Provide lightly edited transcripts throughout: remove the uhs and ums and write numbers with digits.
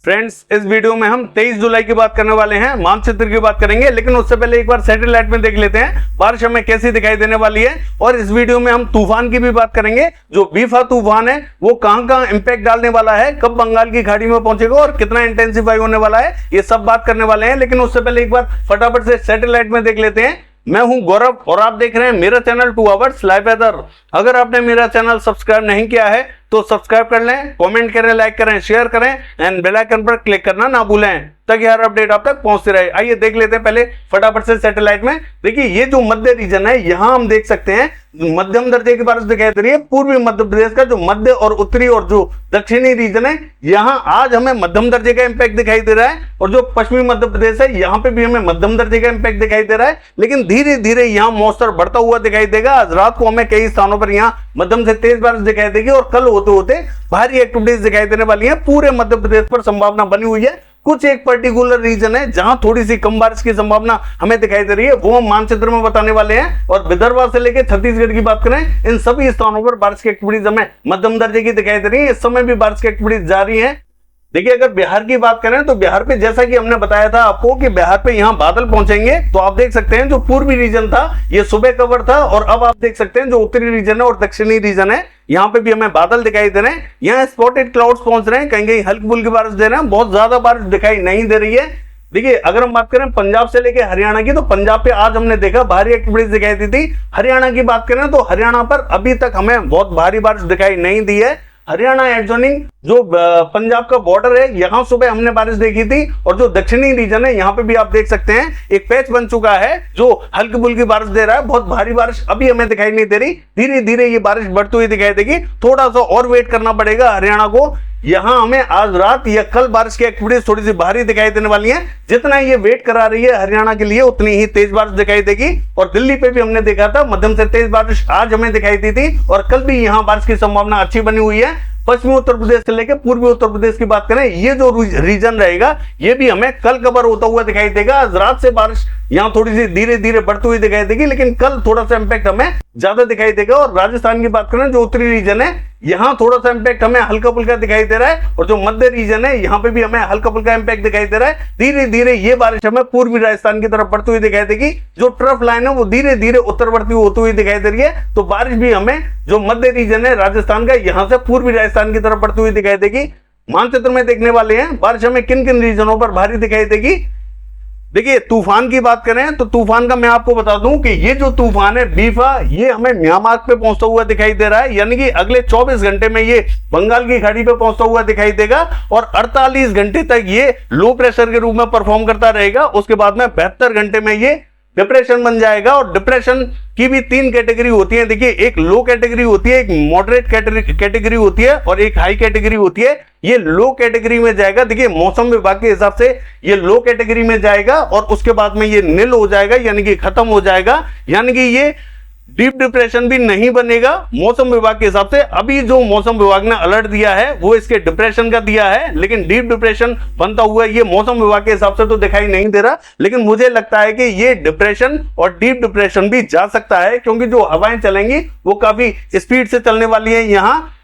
Friends, इस video में हम 23 जुलाई की बात करने वाले हैं, मानचित्र की बात करेंगे। लेकिन उससे पहले एक बार सैटेलाइट में देख लेते हैं बारिश हमें कैसी दिखाई देने वाली है। और इस वीडियो में हम तूफान की भी बात करेंगे। जो बीफा तूफान है वो कहां इंपैक्ट डालने वाला है, कब बंगाल की खाड़ी में पहुंचेगा और कितना इंटेंसिफाई होने वाला है, ये सब बात करने वाले हैं। लेकिन उससे पहले एक बार फटाफट से सैटेलाइट में देख लेते हैं। मैं हूं गौरव और आप देख रहे हैं मेरा चैनल 2 आवर्स लाइव वेदर। अगर आपने मेरा चैनल सब्सक्राइब नहीं किया है तो सब्सक्राइब कर लें, कमेंट करें, लाइक करें, शेयर करें एंड बेल आइकन पर क्लिक करना ना भूलें ताकि हर अपडेट आप तक पहुंचती रहे। आइए देख लेते हैं पहले फटाफट से सैटेलाइट में। देखिए ये जो मध्य रीजन है, यहां हम देख सकते हैं मध्यम दर्जे की बारिश दिखाई दे रही है। पूर्वी मध्य प्रदेश का जो मध्य और उत्तरी और जो दक्षिणी रीजन है, यहां आज हमें मध्यम दर्जे का इंपैक्ट दिखाई दे रहा है। और जो पश्चिमी मध्य प्रदेश है, यहां पे भी हमें मध्यम दर्जे का इंपैक्ट दिखाई दे रहा है। लेकिन धीरे धीरे यहां मॉइस्चर बढ़ता हुआ दिखाई देगा। आज रात को हमें कई स्थानों पर यहां मध्यम से तेज बारिश दिखाई देगी और कल होते होते भारी एक्टिविटीज दिखाई देने वाली है। पूरे मध्य प्रदेश पर संभावना बनी हुई है। कुछ एक पर्टिकुलर रीजन है जहां थोड़ी सी कम बारिश की संभावना हमें दिखाई दे रही है, वो हम मानचित्र में बताने वाले हैं। और विदर्भ से लेकर छत्तीसगढ़ की बात करें, इन सभी स्थानों पर बारिश की एक्टिविटीज हमें मध्यम दर्जे की दिखाई दे रही है। इस समय भी बारिश की एक्टिविटीज जारी है। देखिए अगर बिहार की बात करें तो बिहार पे जैसा कि हमने बताया था आपको कि बिहार पे यहाँ बादल पहुंचेंगे, तो आप देख सकते हैं जो पूर्वी रीजन था ये सुबह कवर था और अब आप देख सकते हैं जो उत्तरी रीजन है और दक्षिणी रीजन है, यहाँ पे भी हमें बादल दिखाई दे रहे हैं। यहाँ स्पॉटेड क्लाउड्स पहुंच रहे हैं, कहीं कहीं हल्की फुल्की बारिश दे रहे हैं, बहुत ज्यादा बारिश दिखाई नहीं दे रही है। देखिए अगर हम बात करें पंजाब से लेके हरियाणा की, तो पंजाब पे आज हमने देखा भारी एक्टिविटीज दिखाई दी थी। हरियाणा की बात करें तो हरियाणा पर अभी तक हमें बहुत भारी बारिश दिखाई नहीं दी है। हरियाणा एडजॉइनिंग जो पंजाब का बॉर्डर है, यहां सुबह हमने बारिश देखी थी। और जो दक्षिणी रीजन है, यहां पे भी आप देख सकते हैं एक पैच बन चुका है जो हल्की फुल्की बारिश दे रहा है। बहुत भारी बारिश अभी हमें दिखाई नहीं दे रही, धीरे धीरे ये बारिश बढ़ती हुई दिखाई देगी। थोड़ा सा और वेट करना पड़ेगा हरियाणा को। यहां हमें आज रात या कल बारिश की एक्टिविटीज थोड़ी सी भारी दिखाई देने वाली है। जितना ये वेट करा रही है हरियाणा के लिए, उतनी ही तेज बारिश दिखाई देगी। और दिल्ली पे भी हमने देखा था मध्यम से तेज बारिश आज हमें दिखाई दी थी और कल भी यहां बारिश की संभावना अच्छी बनी हुई है। पश्चिमी उत्तर प्रदेश से लेकर पूर्वी उत्तर प्रदेश की बात करें, ये जो रीजन रहेगा ये भी हमें कल कवर होता हुआ दिखाई देगा। आज रात से बारिश यहाँ थोड़ी सी धीरे धीरे बढ़ती हुई दिखाई देगी, लेकिन कल थोड़ा सा इंपैक्ट हमें ज्यादा दिखाई देगा। और राजस्थान की बात करें जो उत्तरी रीजन है, यहाँ थोड़ा सा इंपैक्ट हमें हल्का फुल्का दिखाई दे रहा है। और जो मध्य रीजन है, यहाँ पे भी हमें हल्का फुल्का इंपैक्ट दिखाई दे रहा है। धीरे धीरे ये बारिश हमें पूर्वी राजस्थान की तरफ बढ़ती हुई दिखाई देगी। जो ट्रफ लाइन है वो धीरे धीरे उत्तरवर्ती होती हुई दिखाई दे रही है। तो बारिश भी हमें जो मध्य रीजन है राजस्थान का, यहाँ से पूर्वी राजस्थान की तरफ बढ़ती हुई दिखाई देगी। मानचित्र में देखने वाले हैं बारिश हमें किन किन रीजनों पर भारी दिखाई देगी। देखिए तूफान की बात करें तो तूफान का मैं आपको बता दूं कि ये जो तूफान है बीफा, ये हमें म्यांमार पे पहुंचता हुआ दिखाई दे रहा है। यानी कि अगले 24 घंटे में ये बंगाल की खाड़ी पे पहुंचता हुआ दिखाई देगा और 48 घंटे तक ये लो प्रेशर के रूप में परफॉर्म करता रहेगा। उसके बाद में 72 घंटे में ये डिप्रेशन बन जाएगा। और डिप्रेशन की भी 3 कैटेगरी होती है। देखिए एक लो कैटेगरी होती है, एक मॉडरेट कैटेगरी होती है और एक हाई कैटेगरी होती है। ये लो कैटेगरी में जाएगा। देखिए मौसम विभाग के हिसाब से ये लो कैटेगरी में जाएगा और उसके बाद में ये नील हो जाएगा, यानी कि खत्म हो जाएगा। यानी कि ये डीप डिप्रेशन भी नहीं बनेगा मौसम विभाग के हिसाब से। अभी जो मौसम विभाग ने अलर्ट दिया है वो इसके डिप्रेशन का दिया है, लेकिन डीप डिप्रेशन बनता हुआ ये मौसम विभाग के हिसाब से तो दिखाई नहीं दे रहा। लेकिन मुझे लगता है कि ये डिप्रेशन और डीप डिप्रेशन भी जा सकता है, क्योंकि जो हवाएं चलेंगी वो काफी स्पीड से चलने वाली है। यहाँ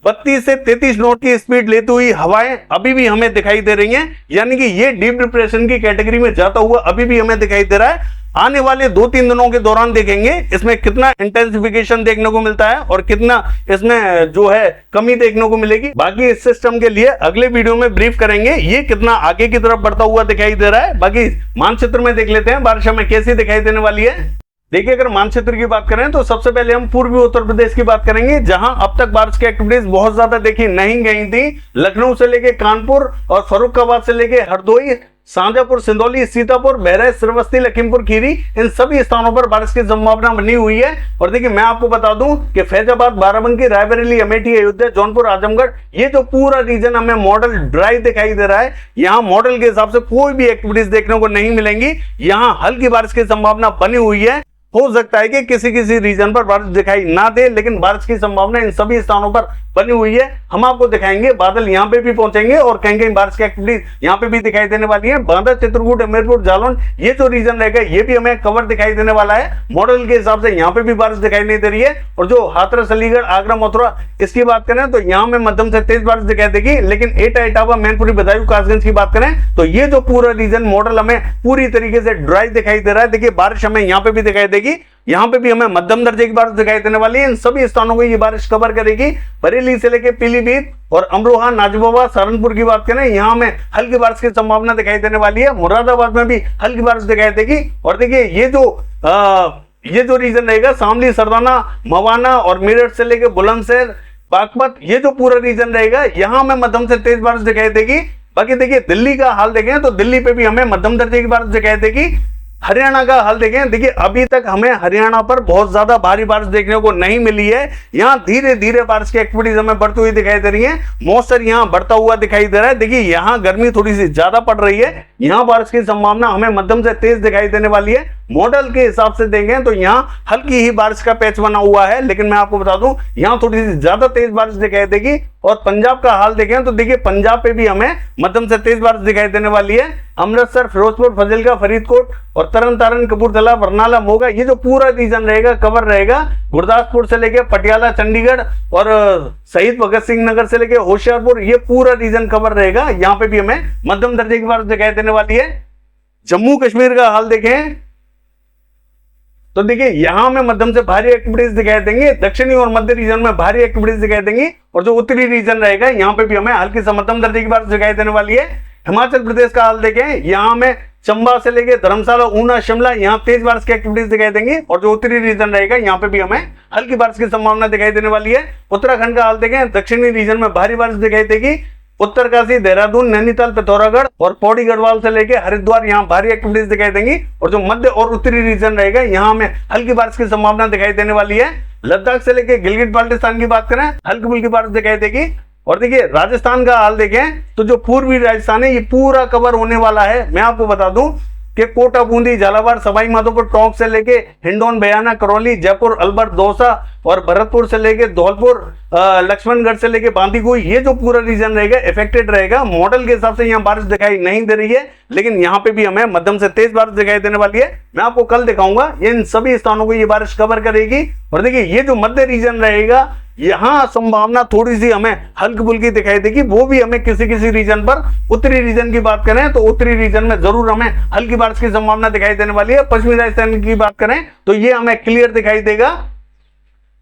32 से 33 नॉट की स्पीड लेती हुई हवाएं अभी भी हमें दिखाई दे रही हैं। यानी कि ये डीप डिप्रेशन की कैटेगरी में जाता हुआ अभी भी हमें दिखाई दे रहा है। आने वाले 2-3 दिनों के दौरान देखेंगे इसमें कितना इंटेंसिफिकेशन देखने को मिलता है और कितना इसमें जो है कमी देखने को मिलेगी। बाकी इस सिस्टम के लिए अगले वीडियो में ब्रीफ करेंगे ये कितना आगे की तरफ बढ़ता हुआ दिखाई दे रहा है। बाकी मानचित्र में देख लेते हैं बारिश हमें कैसी दिखाई देने वाली है। देखिए अगर मानचित्र की बात करें तो सबसे पहले हम पूर्वी उत्तर प्रदेश की बात करेंगे, जहां अब तक बारिश की एक्टिविटीज बहुत ज्यादा देखी नहीं गई थी। लखनऊ से लेके कानपुर और फर्रुखाबाद से लेके हरदोई, शाहजहांपुर, सिंदौली, सीतापुर, बहराइच, श्रावस्ती, लखीमपुर खीरी, इन सभी स्थानों पर बारिश की संभावना बनी हुई है। और देखिए मैं आपको बता दूं कि फैजाबाद, बाराबंकी, रायबरेली, अमेठी, अयोध्या, जौनपुर, आजमगढ़, ये जो पूरा रीजन हमें मॉडल ड्राई दिखाई दे रहा है। यहाँ मॉडल के हिसाब से कोई भी एक्टिविटीज देखने को नहीं मिलेंगी। यहाँ हल्की बारिश की संभावना बनी हुई है। हो सकता है कि किसी किसी रीजन पर बारिश दिखाई ना दे, लेकिन बारिश की संभावना इन सभी स्थानों पर बनी हुई है। हम आपको दिखाएंगे बादल यहाँ पे भी पहुंचेंगे और कहीं कहीं बारिश की एक्टिविटी यहाँ पे भी दिखाई देने वाली है। बांदा, चित्रकूट, हमीरपुर, जालौन, ये जो रीजन रहेगा ये भी हमें कवर दिखाई देने वाला है। मॉडल के हिसाब से यहाँ पे भी बारिश दिखाई नहीं दे रही है। और जो हाथरस, अलीगढ़, आगरा, मथुरा, इसकी बात करें तो यहाँ में मध्यम से तेज बारिश दिखाई देगी। लेकिन एटा, इटावा, मैनपुरी, बदायूं, कासगंज की बात करें तो ये जो पूरा रीजन मॉडल हमें पूरी तरीके से ड्राई दिखाई दे रहा है। देखिए बारिश हमें यहाँ पे भी दिखाई देगी, यहाँ पे भी हमें मध्यम दर्जे की बारिश दिखाई देने वाली है। इन सभी स्थानों को ये बारिश कवर करेगी। बरेली से लेकर पीलीभीत और अमरोहा, नाजिबाबाद, सहारनपुर की बात करें, यहाँ में हल्की बारिश की संभावना दिखाई देने वाली है। मुरादाबाद में भी हल्की बारिश दिखाई देगी। और देखिए ये जो रीजन रहेगा शामली, सरदाना, मवाना और मेरठ से लेकर बुलंदशहर, बागपत, ये जो पूरा रीजन रहेगा यहाँ में मध्यम से तेज बारिश दिखाई देगी। बाकी देखिए दिल्ली का हाल देखें तो दिल्ली पे भी हमें मध्यम दर्जे की बारिश दिखाई देगी। हरियाणा का हाल देखें, देखिए अभी तक हमें हरियाणा पर बहुत ज्यादा भारी बारिश देखने को नहीं मिली है। यहाँ धीरे धीरे बारिश की एक्टिविटीज हमें बढ़ती हुई दिखाई दे रही है। मॉइस्चर यहाँ बढ़ता हुआ दिखाई दे रहा है। देखिए यहाँ गर्मी थोड़ी सी ज्यादा पड़ रही है, यहाँ बारिश की संभावना हमें मध्यम से तेज दिखाई देने वाली है। मॉडल के हिसाब से देखें तो यहाँ हल्की ही बारिश का पैच बना हुआ है, लेकिन मैं आपको बता दूं यहाँ थोड़ी सी ज्यादा तेज बारिश दिखाई देगी। और पंजाब का हाल देखें तो देखिए पंजाब पे भी हमें मध्यम से तेज बारिश दिखाई देने वाली है। अमृतसर, फिरोजपुर, फाजिलका, फरीदकोट और तरन तारण, कपूरथला, बरनाला, मोगा, ये जो पूरा रीजन रहेगा कवर रहेगा। गुरदासपुर से लेके पटियाला, चंडीगढ़ और शहीद भगत सिंह नगर से लेके होशियारपुर, ये पूरा रीजन कवर रहेगा। यहाँ पे भी हमें मध्यम दर्जे की बारिश दिखाई देने वाली है। जम्मू कश्मीर का हाल देखें तो देखिए यहां में मध्यम से भारी एक्टिविटीज दिखाई देंगे। दक्षिणी और मध्य रीजन में भारी एक्टिविटीज दिखाई देंगी। और जो उत्तरी रीजन रहेगा यहाँ पे भी हमें हल्की से मध्यम दर्जे की बारिश दिखाई देने वाली है। हिमाचल प्रदेश का हाल देखें, यहाँ में चंबा से लेके धर्मशाला, ऊना, शिमला, यहाँ तेज बारिश की एक्टिविटीज दिखाई देंगी। और जो उत्तरी रीजन रहेगा यहाँ पे भी हमें हल्की बारिश की संभावना दिखाई देने वाली है। उत्तराखंड का हाल देखें, दक्षिणी रीजन में भारी बारिश दिखाई देगी। उत्तरकाशी, देहरादून, नैनीताल, पिथौरागढ़ और पौड़ी गढ़वाल से लेके हरिद्वार, यहाँ भारी एक्टिविटीज दिखाई देंगी। और जो मध्य और उत्तरी रीजन रहेगा यहाँ में हल्की बारिश की संभावना दिखाई देने वाली है। लद्दाख से लेके गिलगित बाल्टिस्तान की बात करें, हल्की फुल्की बारिश दिखाई देगी। और देखिए राजस्थान का हाल देखें तो जो पूर्वी राजस्थान है ये पूरा कवर होने वाला है। मैं आपको बता दूं कि कोटा, बूंदी, झालावाड़, सवाई माधोपुर, टोंक से लेके हिंडौन, बयाना, करौली, जयपुर, अलवर, दौसा और भरतपुर से लेके धौलपुर, लक्ष्मणगढ़ से लेके बांदीकुई, ये जो पूरा रीजन रहेगा इफेक्टेड रहेगा। मॉडल के हिसाब से यहाँ बारिश दिखाई नहीं दे रही है, लेकिन यहाँ पे भी हमें मध्यम से तेज बारिश दिखाई देने वाली है। मैं आपको कल दिखाऊंगा इन सभी स्थानों को ये बारिश कवर करेगी। और देखिए ये जो मध्य रीजन रहेगा यहाँ संभावना थोड़ी सी हमें हल्की फुल्की दिखाई देगी, वो भी हमें किसी किसी रीजन पर। उत्तरी रीजन की बात करें तो उत्तरी रीजन में जरूर हमें हल्की बारिश की संभावना दिखाई देने वाली है। पश्चिमी राजस्थान की बात करें तो ये हमें क्लियर दिखाई देगा।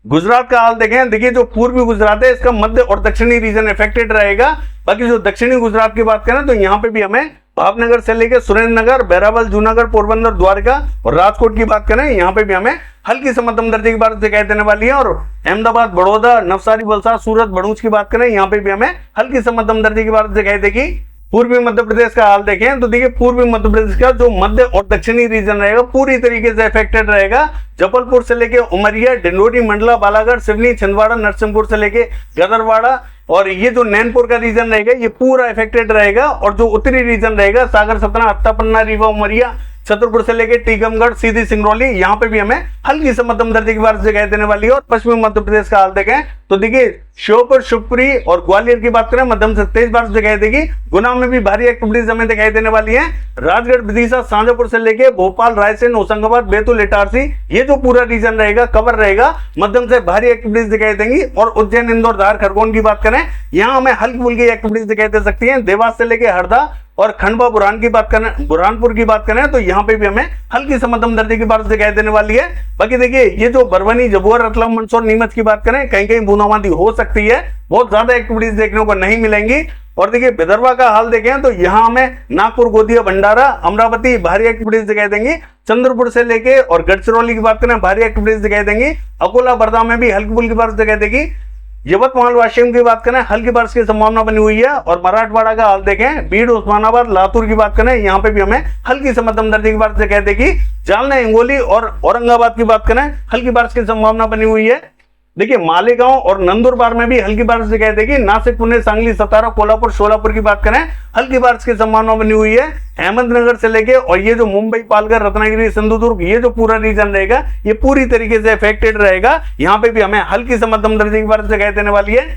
गुजरात का हाल देखें, देखिए जो पूर्वी गुजरात है इसका मध्य और दक्षिणी रीजन इफेक्टेड रहेगा। बाकी जो दक्षिणी गुजरात की बात करें तो यहाँ पे भी हमें भावनगर से लेकर सुरेंद्रनगर, बैरावल, जूनागढ़, पोरबंदर, द्वारका और राजकोट की बात करें यहाँ पे भी हमें हल्की से मध्यम दर्जे की बारिश दिखाई देने वाली है। और अहमदाबाद, बड़ौदा, नवसारी, वलसाड, सूरत, भरूच की बात करें यहाँ पे भी हमें हल्की से मध्यम दर्जे की बारिश दिखाई देगी। पूर्वी मध्य प्रदेश का हाल देखें तो देखिए पूर्वी मध्य प्रदेश का जो मध्य और दक्षिणी रीजन रहेगा पूरी तरीके से इफेक्टेड रहेगा। जबलपुर से लेके उमरिया, डिंडोरी, मंडला, बालाघाट, सिवनी, छिंदवाड़ा, नरसिंहपुर से लेके गदरवाड़ा और ये जो नैनपुर का रीजन रहेगा ये पूरा इफेक्टेड रहेगा। और जो उत्तरी रीजन रहेगा सागर, सतना, अत्ता, पन्ना, रीवा, उमरिया, छतरपुर से लेके टीकमगढ़, सीधी, सिंगरौली, यहाँ पे भी हमें हल्की से मध्यम दर्जे की बारिश दिखाई देने वाली है। और पश्चिमी मध्य प्रदेश का हाल देखें तो देखिए श्योपुर, शिवपुरी और ग्वालियर की बात करें मध्यम से तेज बारिश दिखाई देगी। गुना में भी भारी एक्टिविटीज हमें दिखाई देने वाली है। राजगढ़, विदिशा, शाजापुर से लेके भोपाल, रायसेन, होशंगाबाद, बैतूल, इटारसी, ये जो पूरा रीजन रहेगा कवर रहेगा, मध्यम से भारी एक्टिविटीज दिखाई देंगी। और उज्जैन, इंदौर, धार, खरगोन की बात करें यहाँ हमें हल्की फुल्की एक्टिविटीज दिखाई दे सकती है। देवास से लेके हरदा और खंडवा, बुरहानपुर की बात करें तो यहाँ पे भी हमें हल्की से मध्यम दर्जे की बारिश दिखाई देने वाली है। बाकी देखिए ये जो बरवानी, जबुआ, रतलाम, मंदसौर, नीमच की बात करें कहीं कहीं बूंदाबांदी हो सकती है, बहुत ज्यादा एक्टिविटीज देखने को नहीं मिलेंगी। और देखिए विदर्भ का हाल देखें तो यहाँ हमें नागपुर, गोदिया, भंडारा, अमरावती भारी एक्टिविटीज दिखाई देंगी। चंद्रपुर से लेके और गढ़चिरौली की बात करें भारी एक्टिविटीज दिखाई देंगी। अकोला, बर्दा में भी हल्की फुल्की बारिश दिखाई देगी। यवतमाल, वाशिम की बात करें हल्की बारिश की संभावना बनी हुई है। और मराठवाड़ा का हाल देखें, बीड, उस्मानाबाद, लातूर की बात करें यहाँ पे भी हमें हल्की से मध्यम दर्जे की बारिश दिखाई देगी। जालना, हिंगोली और औरंगाबाद की बात करें हल्की बारिश की संभावना बनी हुई है। देखिए मालेगांव और नंदुरबार में भी हल्की बारिश दिखाई देगी। नासिक, पुणे, सांगली, सतारा, कोल्हापुर, सोलापुर की बात करें, हल्की बारिश की संभावना बनी हुई है। अहमदनगर से लेके और ये जो मुंबई, पालघर, रत्नागिरी, सिंधुदुर्ग, ये जो पूरा रीजन रहेगा ये पूरी तरीके से अफेक्टेड रहेगा। यहाँ पे भी हमें हल्की से मध्यम दर्जे की बारिश दिखाई देने वाली है।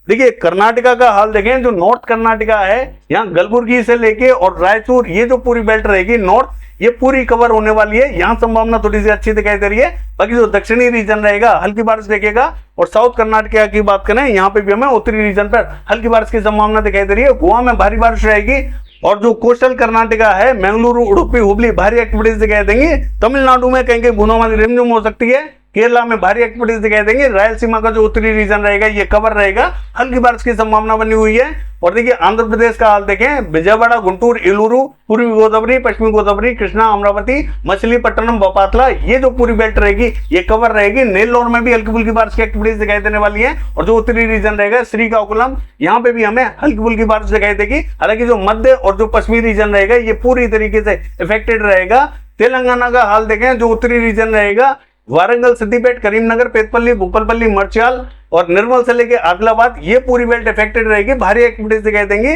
देखिए कर्नाटका का हाल देखें, जो नॉर्थ कर्नाटका है, यहाँ गलबुर्गी से लेके और रायचूर, ये जो पूरी बेल्ट रहेगी नॉर्थ, ये पूरी कवर होने वाली है। यहाँ संभावना थोड़ी सी अच्छी दिखाई दे रही है। बाकी जो दक्षिणी रीजन रहेगा हल्की बारिश देखेगा। और साउथ कर्नाटका की बात करें, यहाँ पे भी हमें उत्तरी रीजन पर हल्की बारिश की संभावना दिखाई दे रही है। गोवा में भारी बारिश रहेगी। और जो कोस्टल कर्नाटका है, मंगलुरु, उडुपी, हुबली, भारी एक्टिविटीज दिखाई देंगी। तमिलनाडु में कहीं कहीं बूंदाबांदी रिमझिम हो सकती है। केरला में भारी एक्टिविटीज दिखाई देंगे। रायलसीमा का जो उत्तरी रीजन रहेगा ये कवर रहेगा, हल्की बारिश की संभावना बनी हुई है। और देखिए आंध्र प्रदेश का हाल देखें, विजयवाड़ा, गुंटूर, इलूरू, पूर्वी गोदावरी, पश्चिमी गोदावरी, कृष्णा, अमरावती, मछलीपट्टनम, बपातला, ये जो पूरी बेल्ट रहेगी ये कवर रहेगी। नेल्लोर में भी हल्की फुल्की बारिश की एक्टिविटीज दिखाई देने वाली है। और जो उत्तरी रीजन रहेगा श्रीकाकुलम, यहाँ पे भी हमें हल्की फुल्की बारिश दिखाई देगी। हालांकि जो मध्य और जो पश्चिमी रीजन रहेगा ये पूरी तरीके से इफेक्टेड रहेगा। तेलंगाना का हाल देखें, जो उत्तरी रीजन रहेगा, वारंगल, सिद्दीपेट, करीमनगर, पेतपल्ली, भूपलपल्ली, मर्चियाल और निर्मल से लेके आदिलाबाद, ये पूरी बेल्ट इफेक्टेड रहेगी। भारी एक्टिविटीज दिखाई देंगी।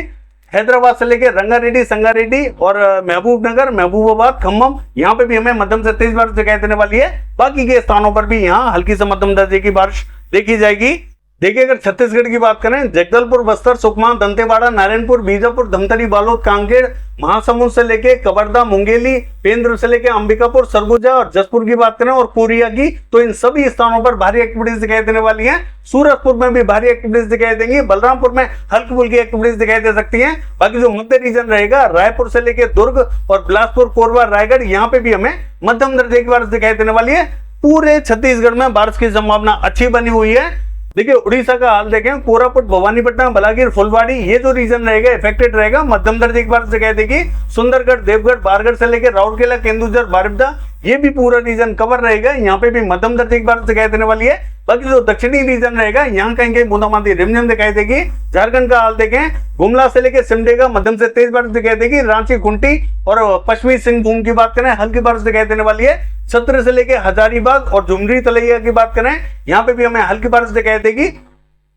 हैदराबाद से लेके रंगारेड्डी, संगारेड्डी और महबूबनगर, महबूबाबाद, खम्मम, यहाँ पे भी हमें मध्यम से तेज बारिश दिखाई देने वाली है। बाकी के स्थानों पर भी यहाँ हल्की से मध्यम दर्जे की बारिश देखी जाएगी। देखिए अगर छत्तीसगढ़ की बात करें, जगदलपुर, बस्तर, सुकमा, दंतेवाड़ा, नारायणपुर, बीजापुर, धमतरी, बालोद, कांकेर, महासमुंद से लेके कवर्धा, मुंगेली, पेंद्र से लेके अंबिकापुर, सरगुजा और जसपुर की बात करें और कोरिया की, तो इन सभी स्थानों पर भारी एक्टिविटीज दिखाई देने वाली हैं। सूरजपुर में भी भारी एक्टिविटीज दिखाई देंगी। बलरामपुर में हल्की फुल्की एक्टिविटीज दिखाई दे सकती हैं। बाकी जो मध्य रीजन रहेगा, रायपुर से लेके दुर्ग और बिलासपुर, कोरबा, रायगढ़, यहाँ पे भी हमें मध्यम दर्जे की बारिश दिखाई देने वाली है। पूरे छत्तीसगढ़ में बारिश की संभावना अच्छी बनी हुई है। देखिए उड़ीसा का हाल देखें, कोरापुट, भवानीपट्टनम, बलागीर, फुलवाड़ी, ये जो रीजन रहेगा इफेक्टेड रहेगा, मध्यम दर्जे की बारिश दिखाई देगी। सुंदरगढ़, देवगढ़, बारगढ़ से लेकर राउरकेला, केंदुझर, बारिपदा, ये भी पूरा रीजन कवर रहेगा। यहाँ पे भी मध्यम दर्जे की बारिश दिखाई देने वाली है। बाकी जो दक्षिणी रीजन रहेगा यहाँ कहीं कहीं बूंदाबांदी रिमझिम दिखाई देगी। झारखंड का हाल देखें, गुमला से लेकर सिमडेगा मध्यम से तेज बारिश दिखाई देगी। रांची, खूंटी और पश्चिमी सिंहभूम की बात करें हल्की बारिश दिखाई देने वाली है। सत्र से लेकर हजारीबाग और झुमरी, तलैया की बात करें, यहाँ पे भी हमें हल्की बारिश दिखाई देगी।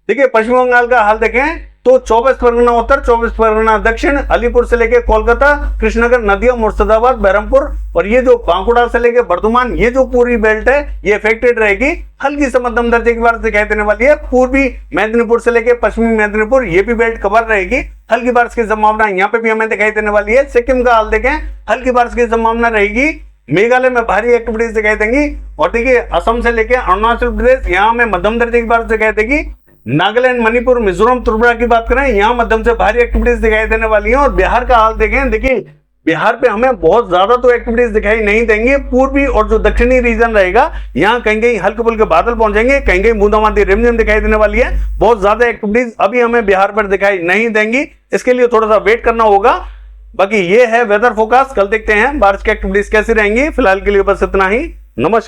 देखिए पश्चिम बंगाल का हाल देखें तो 24 परगना उत्तर, 24 परगना दक्षिण, अलीपुर से लेके कोलकाता, कृष्णनगर, नदिया, मुर्शिदाबाद, बहरमपुर और ये जो बांकुड़ा से लेके बर्धमान, ये जो पूरी बेल्ट है ये इफेक्टेड रहेगी। हल्की से मध्यम दर्जे की बारिश दिखाई देने वाली है। पूर्वी मेदिनीपुर से लेके पश्चिमी मेदिनीपुर, ये भी बेल्ट कवर रहेगी। हल्की बारिश की संभावना यहाँ पे भी हमें दिखाई देने वाली है। सिक्किम का हाल देखें, हल्की बारिश की संभावना रहेगी। मेघालय में भारी एक्टिविटीज दिखाई देंगी। और देखिए असम से लेके अरुणाचल प्रदेश, यहाँ में मध्यम दर्जे की बारिश दिखाई देगी। नागालैंड, मणिपुर, मिजोरम, त्रिपुरा की बात करें, यहाँ मध्यम से भारी एक्टिविटीज दिखाई देने वाली है। और बिहार का हाल देखें, देखिए बिहार पे हमें बहुत ज्यादा तो एक्टिविटीज दिखाई नहीं देंगे। पूर्वी और जो दक्षिणी रीजन रहेगा यहाँ कहीं कहीं हल्के फुल्के बादल पहुंचेंगे, कहीं कहीं बूंदाबांदी रिमझिम दिखाई देने वाली है। बहुत ज्यादा एक्टिविटीज अभी हमें बिहार पर दिखाई नहीं देंगी, इसके लिए थोड़ा सा वेट करना होगा। बाकी ये है वेदर फोरकास्ट। कल देखते हैं बारिश की एक्टिविटीज कैसी रहेंगी। फिलहाल के लिए बस इतना ही। नमस्कार।